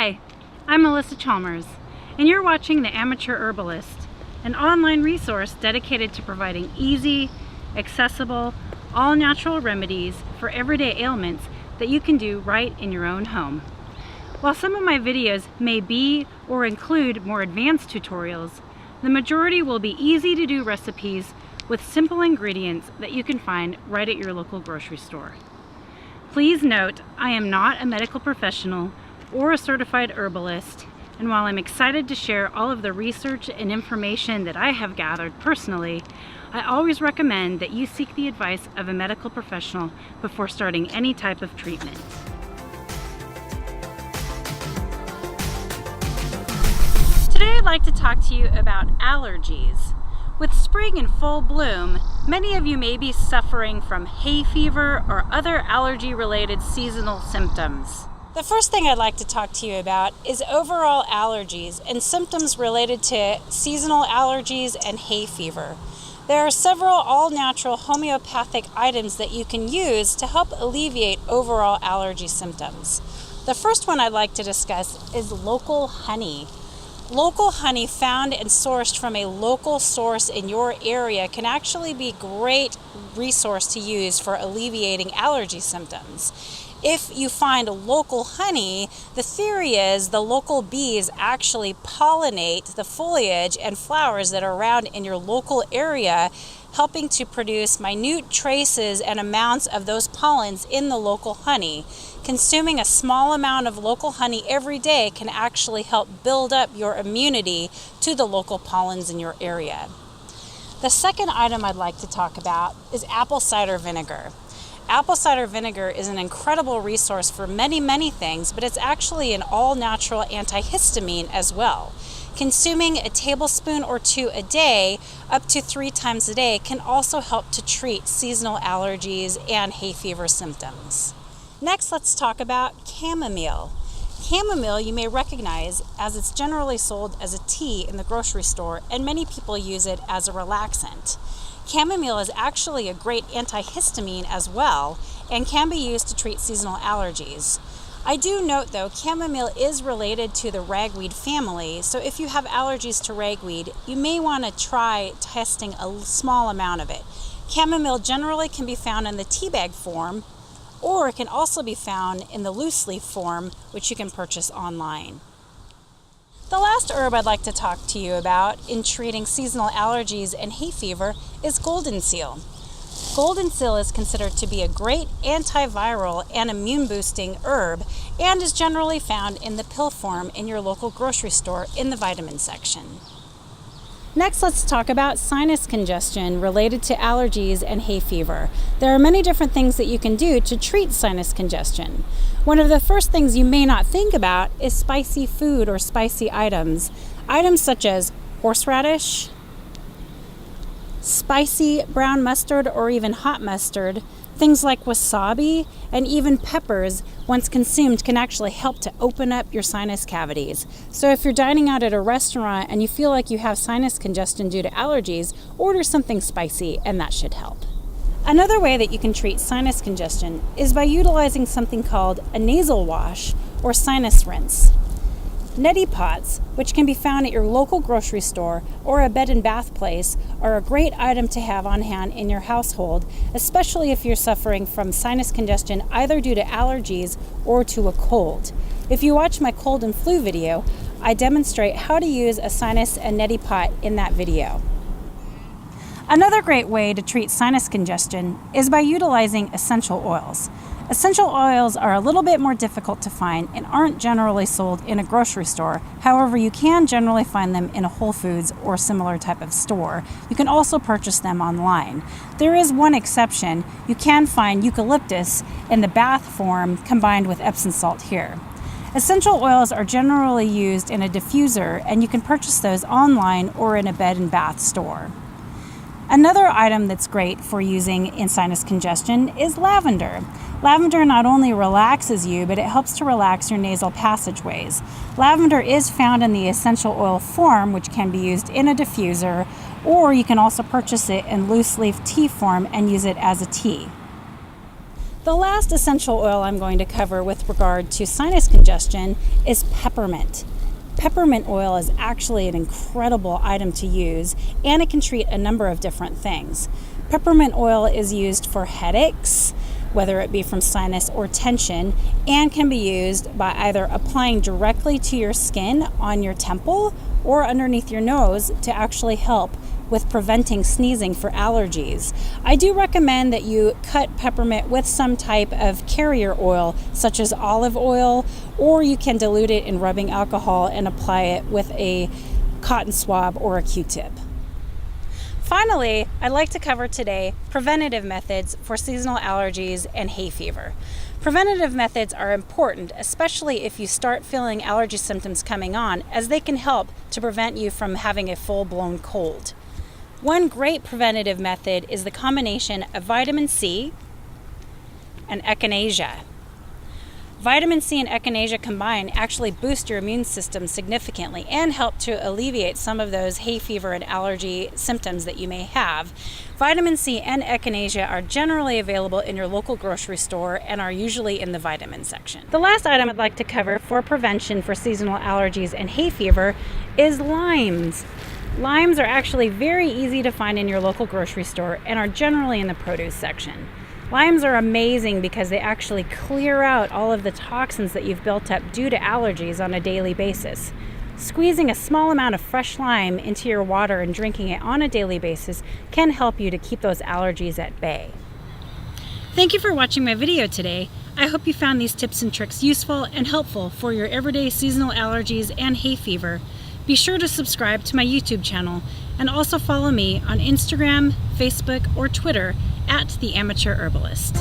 Hi, I'm Melissa Chalmers, and you're watching The Amateur Herbalist, an online resource dedicated to providing easy, accessible, all-natural remedies for everyday ailments that you can do right in your own home. While some of my videos may be or include more advanced tutorials, the majority will be easy-to-do recipes with simple ingredients that you can find right at your local grocery store. Please note, I am not a medical professional or a certified herbalist, and while I'm excited to share all of the research and information that I have gathered personally, I always recommend that you seek the advice of a medical professional before starting any type of treatment. Today I'd like to talk to you about allergies. With spring in full bloom, many of you may be suffering from hay fever or other allergy-related seasonal symptoms. The first thing I'd like to talk to you about is overall allergies and symptoms related to seasonal allergies and hay fever. There are several all-natural homeopathic items that you can use to help alleviate overall allergy symptoms. The first one I'd like to discuss is local honey. Local honey found and sourced from a local source in your area can actually be a great resource to use for alleviating allergy symptoms. If you find local honey, the theory is the local bees actually pollinate the foliage and flowers that are around in your local area, helping to produce minute traces and amounts of those pollens in the local honey. Consuming a small amount of local honey every day can actually help build up your immunity to the local pollens in your area. The second item I'd like to talk about is apple cider vinegar. Apple cider vinegar is an incredible resource for many things, but it's actually an all-natural antihistamine as well. Consuming a tablespoon or two a day, up to 3 times a day, can also help to treat seasonal allergies and hay fever symptoms. Next, let's talk about chamomile. Chamomile you may recognize as it's generally sold as a tea in the grocery store, and many people use it as a relaxant. Chamomile is actually a great antihistamine as well and can be used to treat seasonal allergies. I do note though, chamomile is related to the ragweed family, so if you have allergies to ragweed, you may want to try testing a small amount of it. Chamomile generally can be found in the tea bag form, or it can also be found in the loose leaf form, which you can purchase online. The last herb I'd like to talk to you about in treating seasonal allergies and hay fever is golden seal. Golden seal is considered to be a great antiviral and immune boosting herb and is generally found in the pill form in your local grocery store in the vitamin section. Next, let's talk about sinus congestion related to allergies and hay fever. There are many different things that you can do to treat sinus congestion. One of the first things you may not think about is spicy food or spicy items. Items such as horseradish, spicy brown mustard or even hot mustard, things like wasabi, and even peppers, once consumed, can actually help to open up your sinus cavities. So if you're dining out at a restaurant and you feel like you have sinus congestion due to allergies, order something spicy and that should help. Another way that you can treat sinus congestion is by utilizing something called a nasal wash or sinus rinse. Neti pots, which can be found at your local grocery store or a bed and bath place, are a great item to have on hand in your household, especially if you're suffering from sinus congestion either due to allergies or to a cold. If you watch my cold and flu video, I demonstrate how to use a sinus and neti pot in that video. Another great way to treat sinus congestion is by utilizing essential oils. Essential oils are a little bit more difficult to find and aren't generally sold in a grocery store. However, you can generally find them in a Whole Foods or similar type of store. You can also purchase them online. There is one exception. You can find eucalyptus in the bath form combined with Epsom salt here. Essential oils are generally used in a diffuser, and you can purchase those online or in a bed and bath store. Another item that's great for using in sinus congestion is lavender. Lavender not only relaxes you, but it helps to relax your nasal passageways. Lavender is found in the essential oil form, which can be used in a diffuser, or you can also purchase it in loose leaf tea form and use it as a tea. The last essential oil I'm going to cover with regard to sinus congestion is peppermint. Peppermint oil is actually an incredible item to use, and it can treat a number of different things. Peppermint oil is used for headaches, whether it be from sinus or tension, and can be used by either applying directly to your skin on your temple or underneath your nose to actually help with preventing sneezing for allergies. I do recommend that you cut peppermint with some type of carrier oil, such as olive oil, or you can dilute it in rubbing alcohol and apply it with a cotton swab or a Q-tip. Finally, I'd like to cover today preventative methods for seasonal allergies and hay fever. Preventative methods are important, especially if you start feeling allergy symptoms coming on, as they can help to prevent you from having a full-blown cold. One great preventative method is the combination of vitamin C and echinacea. Vitamin C and echinacea combined actually boost your immune system significantly and help to alleviate some of those hay fever and allergy symptoms that you may have. Vitamin C and echinacea are generally available in your local grocery store and are usually in the vitamin section. The last item I'd like to cover for prevention for seasonal allergies and hay fever is limes. Limes are actually very easy to find in your local grocery store and are generally in the produce section. Limes are amazing because they actually clear out all of the toxins that you've built up due to allergies on a daily basis. Squeezing a small amount of fresh lime into your water and drinking it on a daily basis can help you to keep those allergies at bay. Thank you for watching my video today. I hope you found these tips and tricks useful and helpful for your everyday seasonal allergies and hay fever. Be sure to subscribe to my YouTube channel and also follow me on Instagram, Facebook, or Twitter @The Amateur Herbalist.